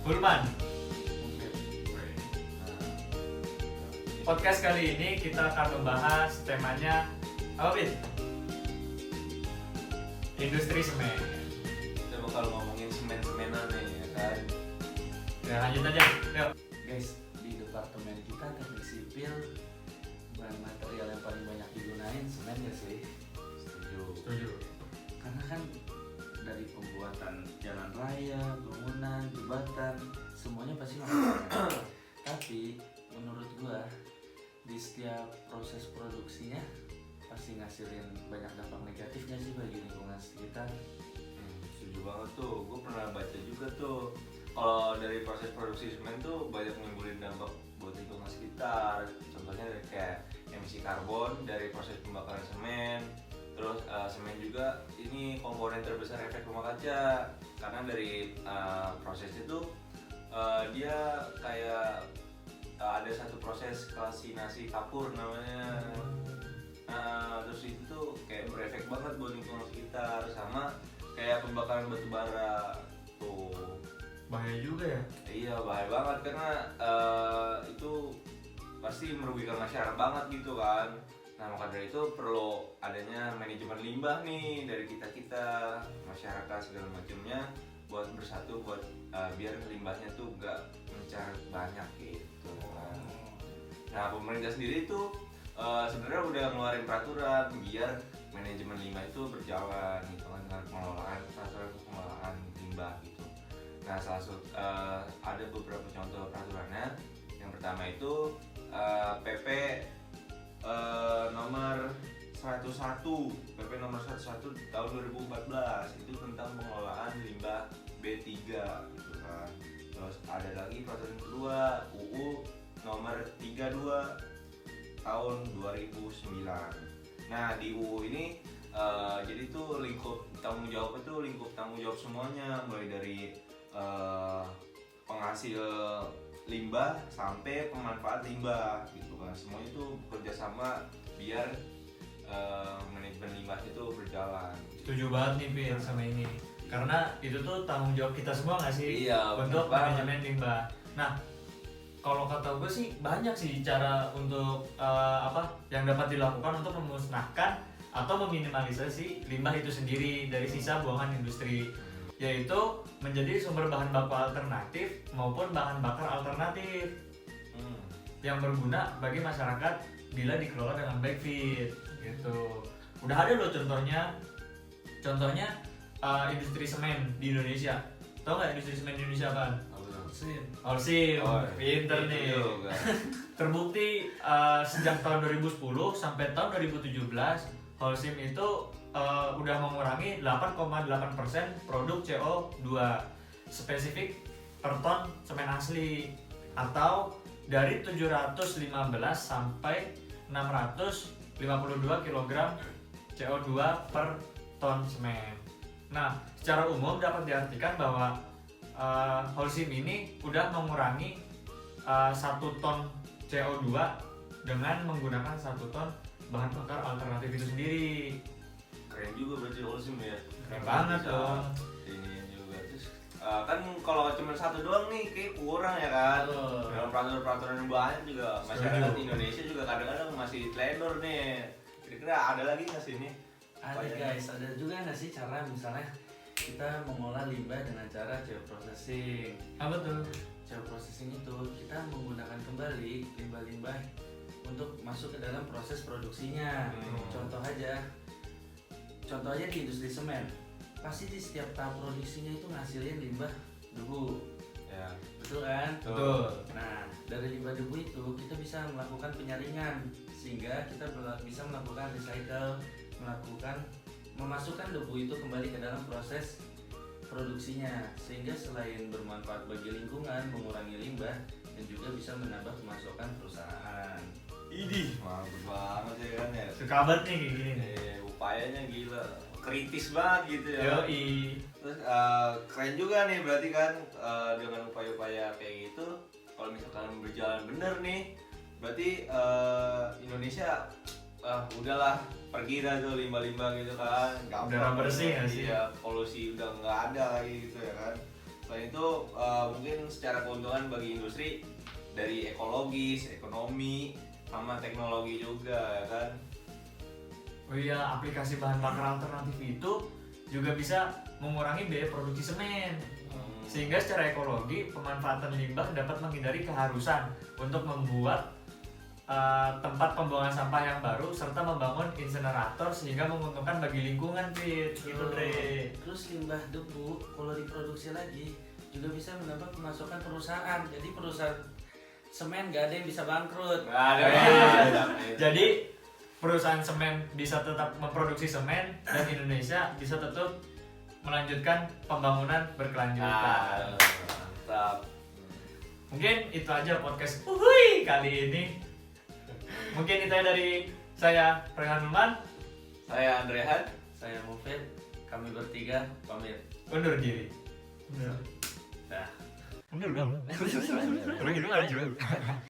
Ulman. Podcast kali ini kita akan membahas temanya apa, Bin? Industri semen. Kita bakal ngomongin semen-semenan nih, ya kan? Ya lanjut aja, yuk. Guys, di departemen kita teknik sipil bahan material yang paling banyak digunain semen ya sih? Setuju. Karena kan dari pembuatan jalan raya, bangunan, jembatan, semuanya pasti menggunakan. Tapi menurut gua di setiap proses produksinya pasti ngasilin banyak dampak negatifnya sih bagi lingkungan sekitar. Setuju banget tuh, gue pernah baca juga tuh kalau dari proses produksi semen tuh banyak menimbulkan dampak buat lingkungan sekitar. Contohnya dari kayak emisi karbon dari proses pembakaran semen. Terus semen juga ini komponen terbesar efek rumah kaca karena dari proses itu dia kayak ada satu proses kalsinasi kapur namanya. Terus itu tuh kayak berefek banget buat lingkungan sekitar, sama kayak pembakaran batu bara tuh. Bahaya juga ya. Iya, bahaya banget karena itu pasti merugikan masyarakat banget gitu kan. Nah, maka dari itu perlu adanya manajemen limbah nih dari kita masyarakat segala macamnya buat bersatu buat biar limbahnya tuh nggak mencar banyak gitu kan. Nah, pemerintah sendiri tuh sebenarnya udah ngeluarin peraturan biar manajemen limbah itu berjalan gitu kan, dengan pengelolaan peraturan pengelolaan limbah gitu. Nah, ada beberapa contoh peraturannya. Yang pertama itu PP nomor 101 PP nomor 101 tahun 2014 itu tentang pengelolaan limbah B3 gitu kan. Terus ada lagi peraturan kedua UU nomor 32 tahun 2009. Nah, di UU ini jadi tuh lingkup tanggung jawab semuanya, mulai dari penghasil limbah sampai pemanfaat limbah gitu kan. Semuanya itu bekerja sama biar manajemen limbah itu berjalan. Setuju banget nih, Bin, sama ini. Karena itu tuh tanggung jawab kita semua nggak sih? Iya, untuk bener manajemen limbah. Nah, kalau kata gue sih banyak sih cara untuk yang dapat dilakukan untuk memusnahkan atau meminimalisasi limbah itu sendiri dari sisa buangan industri, yaitu menjadi sumber bahan baku alternatif maupun bahan bakar alternatif yang berguna bagi masyarakat bila dikelola dengan baik, fit gitu. Udah ada loh contohnya industri semen di Indonesia. Tahu nggak industri semen di Indonesia apaan? Holcim, pinter nih. Terbukti sejak tahun 2010 sampai tahun 2017 Holcim itu udah mengurangi 8,8% produk CO2 spesifik per ton semen asli, atau dari 715 sampai 652 kg CO2 per ton semen. Nah, secara umum dapat diartikan bahwa Holcim ini udah mengurangi 1 ton CO2 dengan menggunakan 1 ton bahan bakar alternatif itu sendiri. Keren juga berarti Holcim ya. Keren banget dong. Ini juga terus kan kalau cuma satu doang nih kayak kurang ya kan. Dalam peraturan yang banyak juga masyarakat Indonesia juga kadang-kadang masih teledor nih. Kira-kira ada lagi nggak sih ini? Ada guys, ada juga nggak sih cara misalnya kita mengolah limbah dengan cara geoprocessing. Apa tuh? Geoprocessing itu kita menggunakan kembali limbah-limbah untuk masuk ke dalam proses produksinya. Contoh aja di industri semen, pasti di setiap tahap produksinya itu ngasilin limbah debu. Ya. Betul kan? Betul. Nah, dari limbah debu itu kita bisa melakukan penyaringan sehingga kita bisa melakukan recycle, memasukkan debu itu kembali ke dalam proses produksinya, sehingga selain bermanfaat bagi lingkungan, mengurangi limbah, dan juga bisa menambah pemasukan perusahaan. Idih, mantap banget ya kan ya. Suka banget nih kayak gini nih. Upayanya gila, kritis banget gitu ya. Yoi. Terus keren juga nih berarti kan dengan upaya-upaya kayak gitu, kalau misalkan berjalan bener nih, berarti Indonesia udahlah pergi dah tuh limbah-limbah gitu kan, udara bersih nggak sih? Iya, polusi udah nggak ada lagi gitu ya kan. Selain itu mungkin secara keuntungan bagi industri dari ekologis, ekonomi, sama teknologi juga ya kan. Oh iya, aplikasi bahan bakar alternatif itu juga bisa mengurangi biaya produksi semen. Sehingga secara ekologi, pemanfaatan limbah dapat menghindari keharusan untuk membuat tempat pembuangan sampah yang baru serta membangun insenerator sehingga menguntungkan bagi lingkungan, Fit. Gitu, Dre. Terus limbah debu kalau diproduksi lagi juga bisa mendapat pemasukan perusahaan. Jadi perusahaan semen gak ada yang bisa bangkrut. Jadi perusahaan semen bisa tetap memproduksi semen dan Indonesia bisa tetap melanjutkan pembangunan berkelanjutan. Mantap. Mungkin itu aja podcast Uhuy kali ini. Mungkin itu aja dari saya, Rehan Numan. Saya Andrehan. Saya Mufid, kami bertiga pamit. Undur diri. Dah. Undur dong.